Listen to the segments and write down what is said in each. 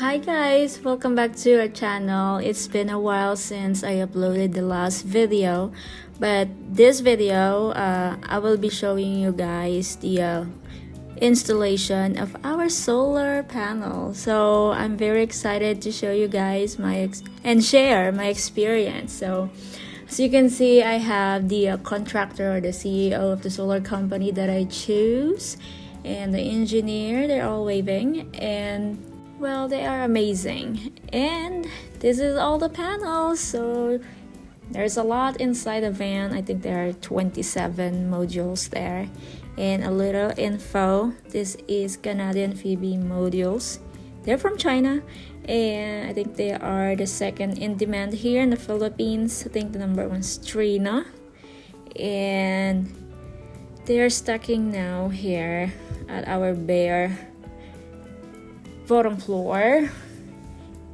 Hi guys, welcome back to our channel. It's been a while since I uploaded the last video, but this video I will be showing you guys the installation of our solar panel. So I'm very excited to show you guys and share my experience. So as you can see, I have the contractor or the CEO of the solar company that I choose, and the engineer. They're all waving, and well, they are amazing. And this is all the panels. So there's a lot inside the van. I think there are 27 modules there. And a little info. This is Canadian Phoebe modules. They're from China. And I think they are the second in demand here in the Philippines. I think the number one's Trina. And they are stacking now here at our bare bottom floor.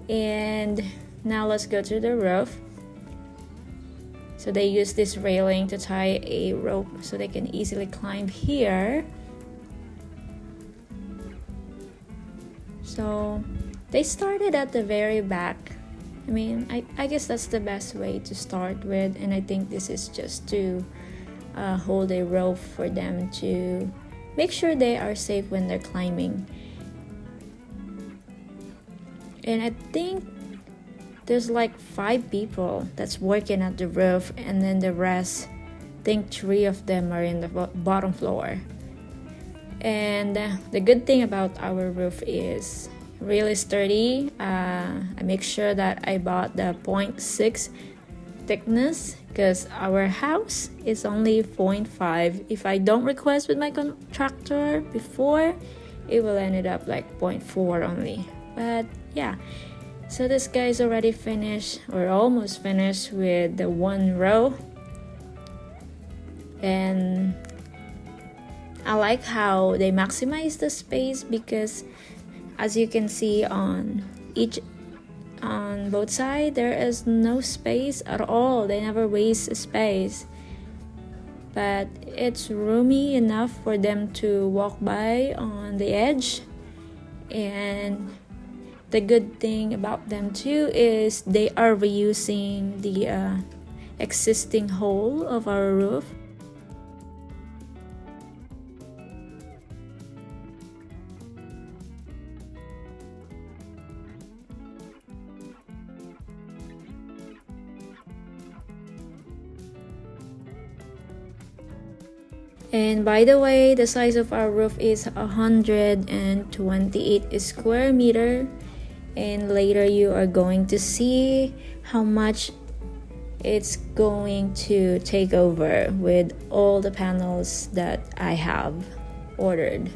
And now let's go to the roof. So they use this railing to tie a rope so they can easily climb here. So they started at the very back. I mean, I guess that's the best way to start with, and I think this is just to hold a rope for them to make sure they are safe when they're climbing. And I think there's like 5 people that's working at the roof, and then the rest, I think 3 of them are in the bottom floor. And the good thing about our roof is really sturdy. I make sure that I bought the 0.6 thickness because our house is only 0.5. If I don't request with my contractor before, it will end up like 0.4 only. But yeah, so this guy's already finished or almost finished with the one row. And I like how they maximize the space, because as you can see on both sides, there is no space at all. They never waste space, but it's roomy enough for them to walk by on the edge. And the good thing about them too is they are reusing the existing hole of our roof. And by the way, the size of our roof is 128 square meter. And later you are going to see how much it's going to take over with all the panels that I have ordered.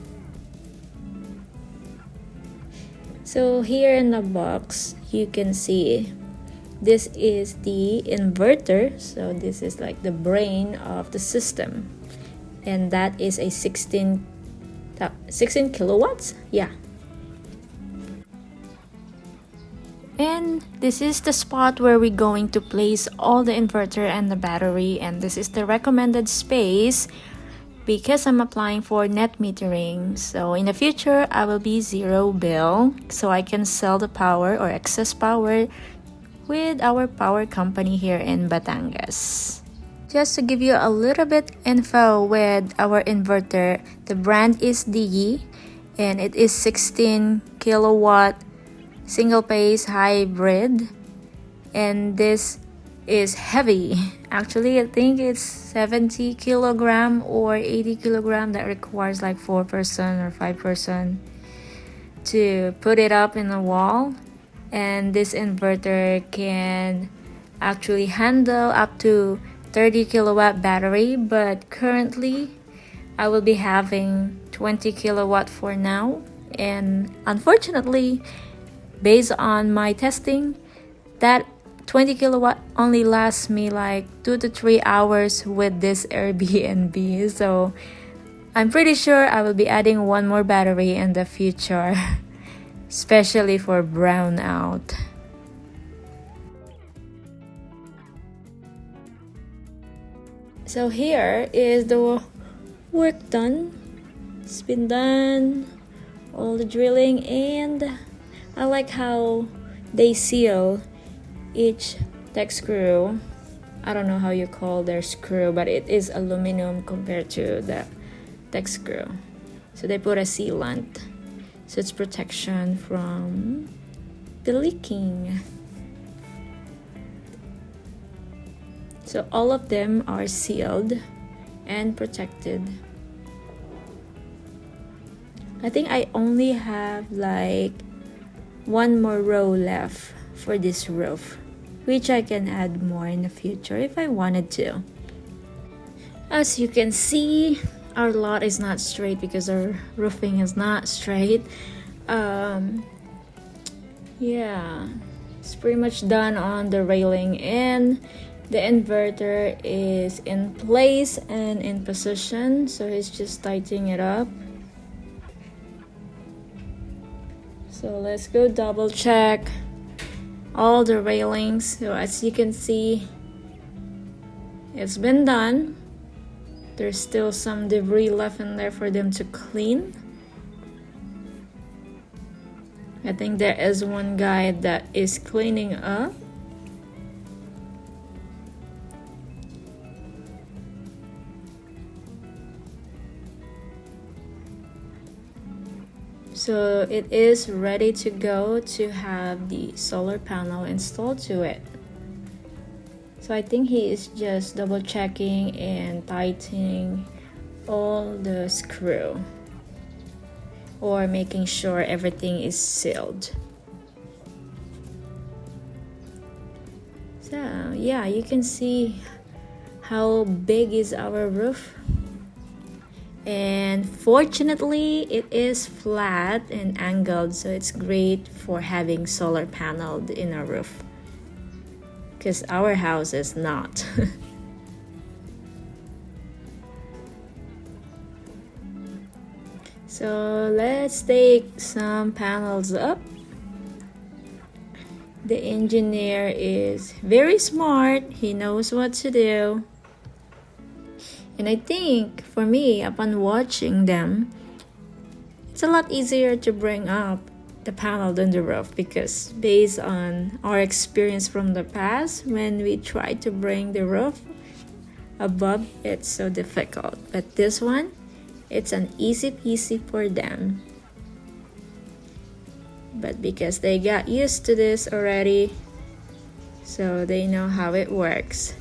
So here in the box, you can see this is the inverter. So this is like the brain of the system. And that is a 16 kilowatts. Yeah. And this is the spot where we're going to place all the inverter and the battery, and this is the recommended space because I'm applying for net metering. So in the future, I will be zero bill, so I can sell the power or excess power with our power company here in Batangas. Just to give you a little bit info with our inverter, the brand is DE, and it is 16 kilowatt single phase hybrid, and this is heavy. Actually, I think it's 70 kilogram or 80 kilogram that requires like 4 person or 5 person to put it up in the wall. And this inverter can actually handle up to 30 kilowatt battery, but currently I will be having 20 kilowatt for now. And unfortunately, based on my testing, that 20 kilowatt only lasts me like 2 to 3 hours with this Airbnb. So I'm pretty sure I will be adding one more battery in the future, especially for brownout. So here is the work done. It's been done, all the drilling, and I like how they seal each deck screw. I don't know how you call their screw, but it is aluminum compared to the deck screw. So they put a sealant, so it's protection from the leaking. So all of them are sealed and protected. I think I only have like one more row left for this roof, which I can add more in the future if I wanted to. As you can see, our lot is not straight because our roofing is not straight. Yeah, it's pretty much done on the railing, and the inverter is in place and in position, so he's just tightening it up. So let's go double check all the railings. So as you can see, it's been done. There's still some debris left in there for them to clean. I think there is one guy that is cleaning up. So it is ready to go to have the solar panel installed to it. So I think he is just double checking and tightening all the screw, or making sure everything is sealed. So yeah, you can see how big is our roof. And fortunately, it is flat and angled, so it's great for having solar paneled in our roof, because our house is not. So let's take some panels up. The engineer is very smart, he knows what to do. And I think for me, upon watching them, it's a lot easier to bring up the panel than the roof, because based on our experience from the past, when we tried to bring the roof above, it's so difficult. But this one, it's an easy peasy for them. But because they got used to this already, so they know how it works.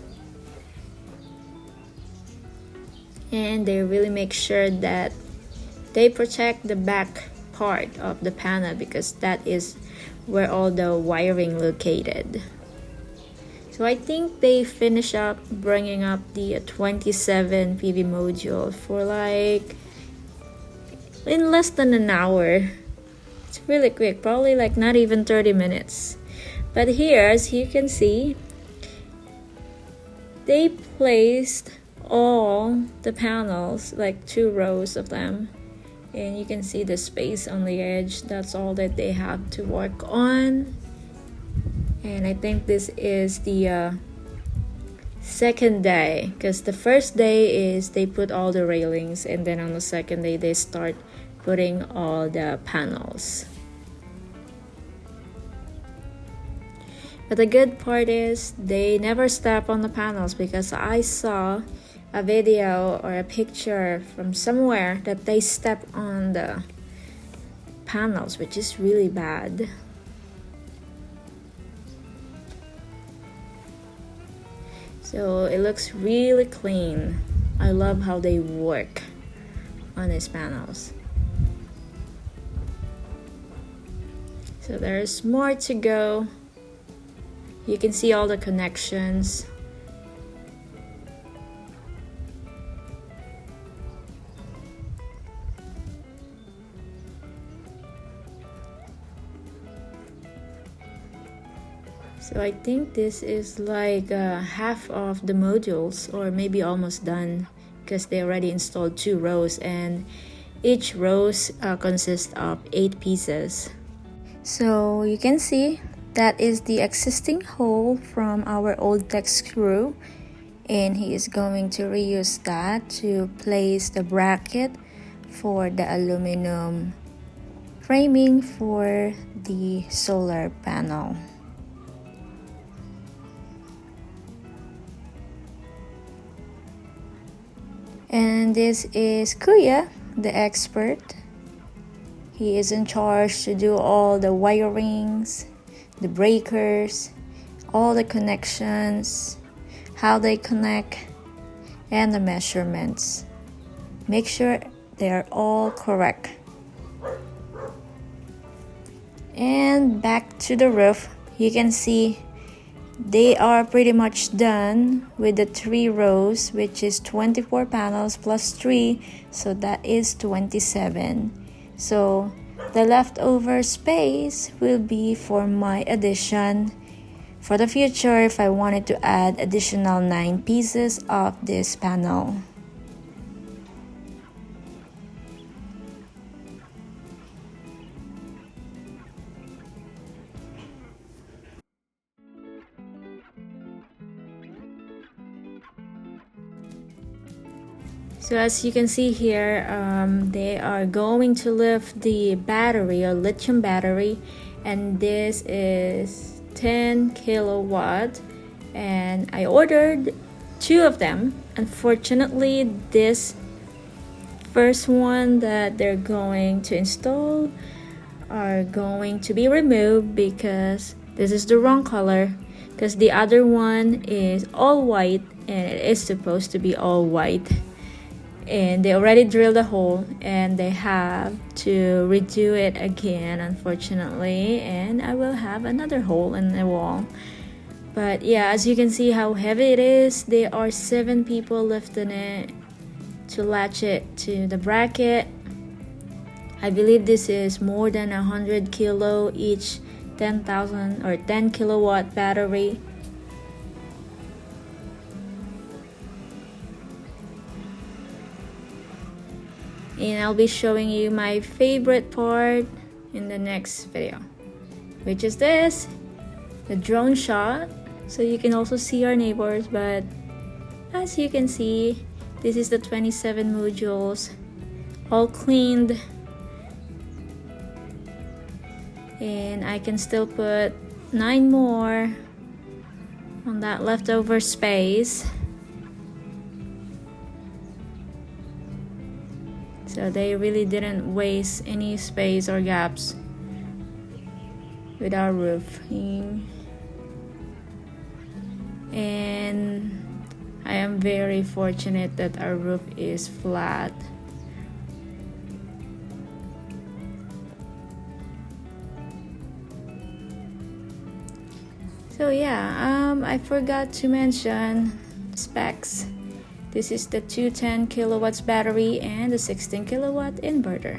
And they really make sure that they protect the back part of the panel, because that is where all the wiring located. So I think they finish up bringing up the 27 PV module for like in less than an hour. It's really quick, probably like not even 30 minutes. But here, as you can see, they placed all the panels, like 2 rows of them, and you can see the space on the edge. That's all that they have to work on. And I think this is the second day, because the first day is they put all the railings, and then on the second day they start putting all the panels. But the good part is they never step on the panels, because I saw a video or a picture from somewhere that they step on the panels, which is really bad. So it looks really clean. I love how they work on these panels. So there's more to go. You can see all the connections. So I think this is like half of the modules, or maybe almost done, because they already installed 2 rows, and each rows consists of 8 pieces. So you can see that is the existing hole from our old deck screw, and he is going to reuse that to place the bracket for the aluminum framing for the solar panel. And this is Kuya, the expert. He is in charge to do all the wirings, the breakers, all the connections, how they connect, and the measurements. Make sure they are all correct. And back to the roof, you can see they are pretty much done with the 3 rows, which is 24 panels plus 3, so that is 27. So the leftover space will be for my addition for the future if I wanted to add additional 9 pieces of this panel. So as you can see here, they are going to lift the battery or lithium battery, and this is 10 kilowatt, and I ordered 2 of them. Unfortunately, this first one that they're going to install are going to be removed because this is the wrong color, because the other one is all white and it is supposed to be all white. And they already drilled a hole and they have to redo it again, unfortunately, and I will have another hole in the wall. But yeah, as you can see how heavy it is, there are 7 people lifting it to latch it to the bracket. I believe this is more than 100 kilo each 10,000 or 10 kilowatt battery. And I'll be showing you my favorite part in the next video, which is this, the drone shot, so you can also see our neighbors. But as you can see, this is the 27 modules all cleaned, and I can still put 9 more on that leftover space. So they really didn't waste any space or gaps with our roofing. And I am very fortunate that our roof is flat. So yeah, I forgot to mention specs. This is the 210 kilowatts battery and the 16 kilowatt inverter.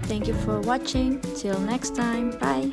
Thank you for watching. Till next time. Bye.